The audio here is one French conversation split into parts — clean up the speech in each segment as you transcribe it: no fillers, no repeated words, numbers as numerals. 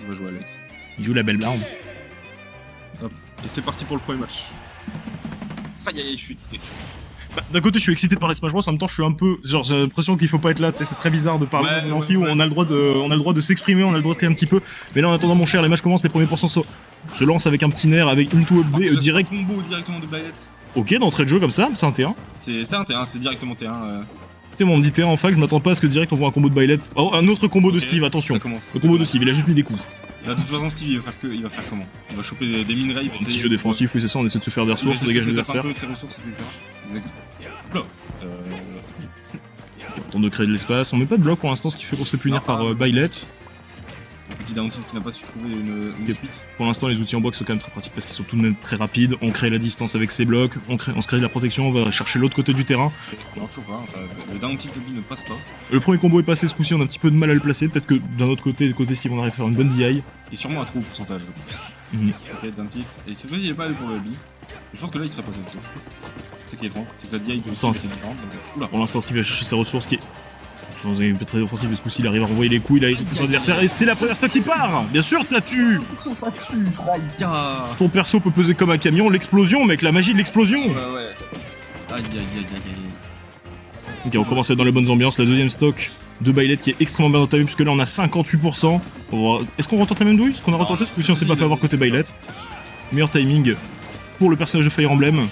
va jouer Alex. Il joue la belle blonde. Hop. Et c'est parti pour le premier match. Aïe aïe, je suis excité. Bah, d'un côté, je suis excité par les Smash Bros. En même temps, je suis un peu. Genre, j'ai l'impression qu'il faut pas être là. Tu sais, c'est très bizarre de parler dans un amphi où on a le droit de s'exprimer, on a le droit de crier un petit peu. Mais là, en attendant, mon cher, les matchs commencent, les premiers pourcents se lancent avec un petit nerf, avec into up B, direct. Combo directement de Baillette. Ok, d'entrée de jeu comme ça, c'est un T1. C'est un T1, c'est directement T1. Écoutez, moi, on me dit T1 en fac, je m'attends pas à ce que direct on voit un combo de Baillette. Oh, un autre combo de Steve, attention. Ça commence. Le combo de Steve, il a juste mis des coups. Là, de toute façon, Steve, il va faire comment? Il va choper des minerais. Un petit jeu défensif, oui, c'est ça, on essaie de se faire des ressources, dégager l'adversaire. Un peu de ses ressources, etc. Exactement. Là. On tente de créer de l'espace. On met pas de bloc pour l'instant, ce qui fait qu'on se fait punir par Baillette. Petit down tilt qui n'a pas su trouver une suite. Pour l'instant, les outils en box sont quand même très pratiques parce qu'ils sont tout de même très rapides. On crée la distance avec ses blocs, on se crée de la protection, on va chercher l'autre côté du terrain. Non, toujours pas, le down tilt ne passe pas. Le premier combo est passé ce coup-ci, on a un petit peu de mal à le placer. Peut-être que d'un autre côté, le côté Steve, on arrive à faire une bonne DI. Et sûrement un trou au pourcentage, je pense. Ok, down tilt. Et cette fois-ci, il est pas allé pour le B. Je pense que là, il serait passé plutôt. C'est qui est trop, c'est que la DI de Steve c'est différent. Pour l'instant, Steve va chercher sa ressource qui est. Je pense qu'il est très offensif, mais ce coup-ci, il arrive à renvoyer les coups, il a été son adversaire, et c'est la première stack qui part. Bien sûr que ça tue. Ça tue, frère. Ton perso peut peser comme un camion, l'explosion, mec, la magie de l'explosion. Ouais. Aïe. Ok, on commence à être dans les bonnes ambiances, la deuxième stock de Baillette qui est extrêmement bien entamée, puisque là on a 58%. Est-ce qu'on retente la même douille? Ce qu'on a retenté, ce coup-ci on s'est pas fait avoir côté Baillette. Meilleur timing pour le personnage de Fire Emblem.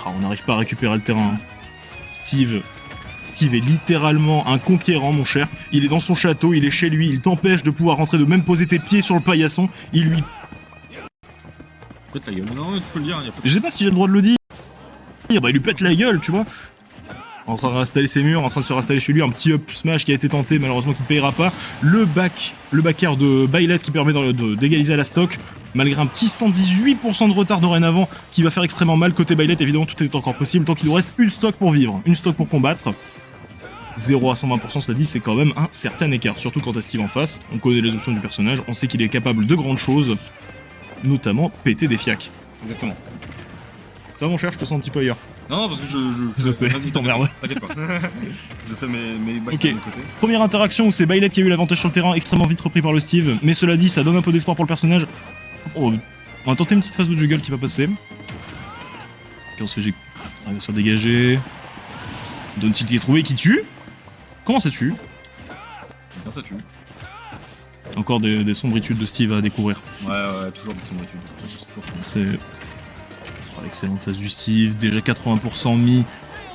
On n'arrive pas à récupérer le terrain. Steve est littéralement un conquérant, mon cher. Il est dans son château, il est chez lui, il t'empêche de pouvoir rentrer, de même poser tes pieds sur le paillasson. Il lui... Pète la gueule. Non, tu peux le dire, y a pas de... Je sais pas si j'ai le droit de le dire. Bah, il lui pète la gueule, tu vois. En train de réinstaller ses murs, en train de se réinstaller chez lui, un petit up smash qui a été tenté, malheureusement qui ne payera pas. Le back air de Baillette qui permet d'égaliser à la stock, malgré un petit 118% de retard dorénavant qui va faire extrêmement mal côté Baillette. Évidemment, tout est encore possible tant qu'il nous reste une stock pour vivre, une stock pour combattre. 0 à 120%, cela dit, c'est quand même un certain écart, surtout quand t'as Steve en face. On connaît les options du personnage, on sait qu'il est capable de grandes choses, notamment péter des fiacs. Exactement. Ça va, mon cher, je te sens un petit peu ailleurs. Non, parce que je sais, vas-y, t'emmerdes. T'inquiète pas. Je fais mes bacs Ok, de mon côté. première interaction où c'est Baillette qui a eu l'avantage sur le terrain, extrêmement vite repris par le Steve, mais cela dit, ça donne un peu d'espoir pour le personnage. Oh, on va tenter une petite phase de juggle qui va passer. Ok, on se fait bien sûr dégager. Down tilt qui est trouvé, qui tue. Comment ça tue? Bien, ça tue. Encore des sombritudes de Steve à découvrir. Ouais, toujours des sombritudes. C'est... Oh, excellente phase du Steve, déjà 80% mis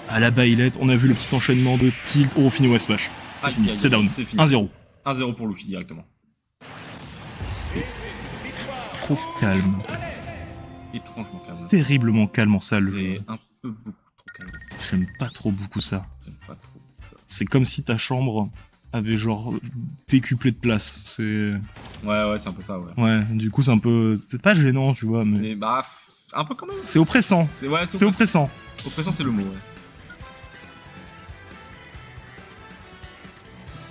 à la Baillette. On a vu le petit enchaînement de tilt. Oh, fini West Smash. C'est fini, c'est down. 1-0. 1-0 pour Luffy directement. C'est trop calme. Étrangement calme. Terriblement calme en salle. C'est un peu beaucoup trop calme. J'aime pas trop beaucoup ça. J'aime pas trop. C'est comme si ta chambre avait genre décuplé de place. C'est... Ouais, c'est un peu ça, ouais. Ouais, du coup c'est un peu... C'est pas gênant, tu vois, mais... C'est... Bah... Un peu quand même. C'est oppressant. C'est oppressant. Oppressant, c'est le mot, ouais.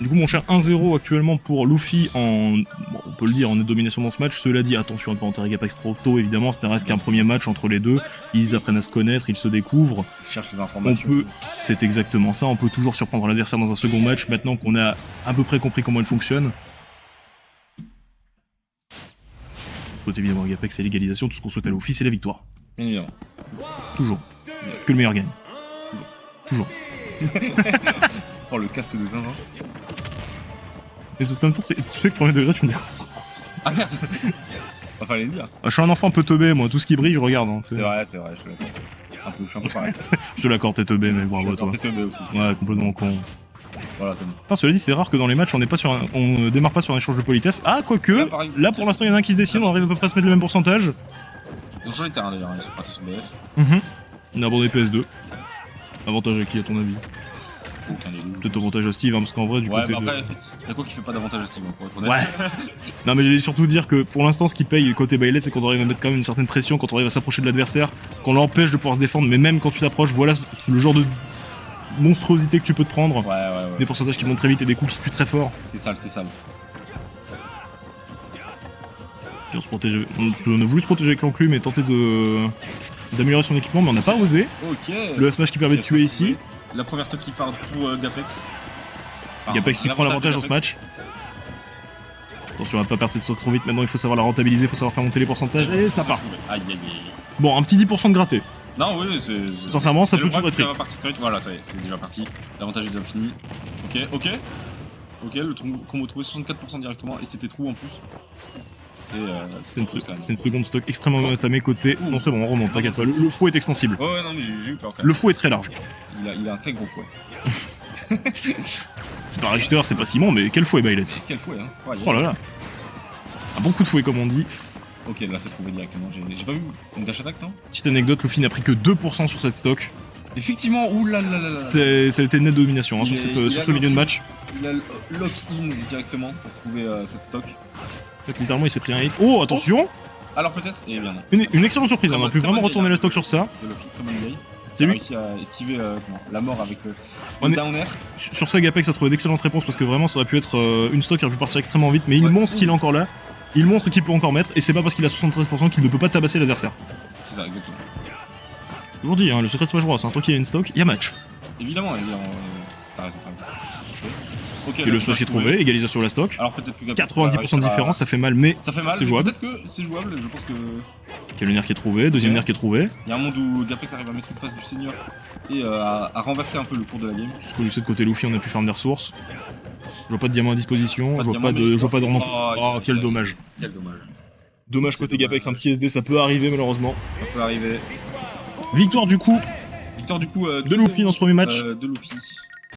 Du coup, mon cher, 1-0 actuellement pour Luffy en... Bon, on peut le dire, en domination dans ce match. Cela dit, attention à ne pas enterrer Gapex trop tôt, évidemment. Ce ne reste qu'un premier match entre les deux. Ils apprennent à se connaître, ils se découvrent. Ils cherchent des informations. C'est exactement ça. On peut toujours surprendre l'adversaire dans un second match, maintenant qu'on a à peu près compris comment il fonctionne. On souhaite évidemment à Gapex et l'égalisation. Tout ce qu'on souhaite à Luffy, c'est la victoire. Bien évidemment. Toujours. Que le meilleur gagne. Toujours. Oh, le cast de zinzin. Mais c'est parce qu'en même temps, tu sais que premier degré, tu me dis... Ah merde. Bah, fallait le dire. Je suis un enfant un peu teubé, moi. Tout ce qui brille, je regarde. Hein, c'est vrai, je te l'accorde. Je suis un peu pareil. Je te l'accorde, t'es teubé, mais bravo à toi. T'es teubé aussi. Ouais, complètement con. Voilà, c'est bon. Putain, cela dit, c'est rare que dans les matchs, on démarre pas sur un échange de politesse. Ah, quoique, là pour l'instant, il y en a un qui se dessine, on arrive à peu près à se mettre le même pourcentage. Ils ont changé de terrain d'ailleurs, ils sont partis sur BF. On a abandonné PS2. Avantage à qui, à ton avis? Aucun des deux. Peut-être avantage à Steve, hein, parce qu'en vrai, du côté mais après, de... y'a quoi qui fait pas d'avantage à Steve, pour être honnête. Ouais. Non, mais j'allais surtout dire que pour l'instant, ce qui paye côté Baillette, c'est qu'on arrive à mettre quand même une certaine pression quand on arrive à s'approcher de l'adversaire, qu'on l'empêche de pouvoir se défendre, mais même quand tu t'approches, voilà le genre de monstruosité que tu peux te prendre. Ouais. Des pourcentages qui montent très vite et des coups qui tuent très fort. C'est sale. On a voulu se protéger avec l'enclume et tenter d'améliorer son équipement, mais on n'a pas osé. Ok. Le smash qui permet de tuer ici. La première stock qui part pour Gapex. Gapex qui prend l'avantage dans ce match. Attention à pas perdre cette stock trop vite, maintenant il faut savoir la rentabiliser, il faut savoir faire monter les pourcentages, et ça part. Aïe aïe aïe. Bon, un petit 10% de gratté. Non, oui, Sincèrement, ça et peut le toujours problème, être c'est que pris. ça va partir très vite. Voilà, ça y est, c'est déjà parti. L'avantage est déjà fini. Ok, le combo trouvé 64% directement, et c'était trou en plus. C'est C'est une seconde stock extrêmement entamée côté. Non, c'est bon, on remonte, t'inquiète pas. Le fouet est extensible. Ouais, non, mais j'ai eu peur quand même. Le fouet est très large. Il a un très gros fouet. C'est pas Richter, c'est pas Simon, mais quel fouet, Bailet. Quel fouet, hein. Ouais, Oh là là. Un bon coup de fouet, comme on dit. Ok, là c'est trouvé directement. J'ai pas vu une dash attack, non? Petite anecdote, Luffy n'a pris que 2% sur cette stock. Effectivement, oulalalala. Ça a été une nette domination hein, sur ce milieu de match. Il a lock-in directement pour trouver cette stock. Donc, littéralement, il s'est pris un hit. Oh, attention! Alors peut-être, et bien non. Une excellente surprise, on a pu vraiment retourner la stock sur ça. De Luffy, très bonne vieille. C'est Il a lui. réussi à esquiver la mort avec On le est- down air. Sur Sagapex, a trouvé d'excellentes réponses parce que vraiment, ça aurait pu être une stock qui aurait pu partir extrêmement vite, mais il Ouais. montre qu'il est encore là. Il montre qu'il peut encore mettre, et c'est pas parce qu'il a 73% qu'il ne peut pas tabasser l'adversaire. C'est ça, exactement. Toujours dit, hein, le secret de Smash Bros, hein, tant qu'il y a une stock, il y a match. Évidemment. T'as raison. Ok, Et là, le smash est trouvé, égalisation sur la stock. Alors peut-être que 90% de différence, ça fait mal, mais Ça fait mal, c'est mais jouable. peut-être que c'est jouable, je pense que... Il y a le nerf qui est trouvé, deuxième Ok. nerf qui est trouvé. Il y a un monde où Gapex arrive à mettre une face du seigneur et à renverser un peu le cours de la game. Tout ce qu'on lui sait de côté Luffy, on a pu farm des ressources. Je vois pas de diamant à disposition, Pas je de vois pas diamant, de, mais- je vois pas d'ornement. Oh, Oh, quel dommage. Quel dommage. Dommage C'est côté dommage. Gapex, un petit SD, ça peut arriver malheureusement. Ça peut arriver. Victoire du coup Victoire du coup de Luffy dans ce premier match. De Luffy.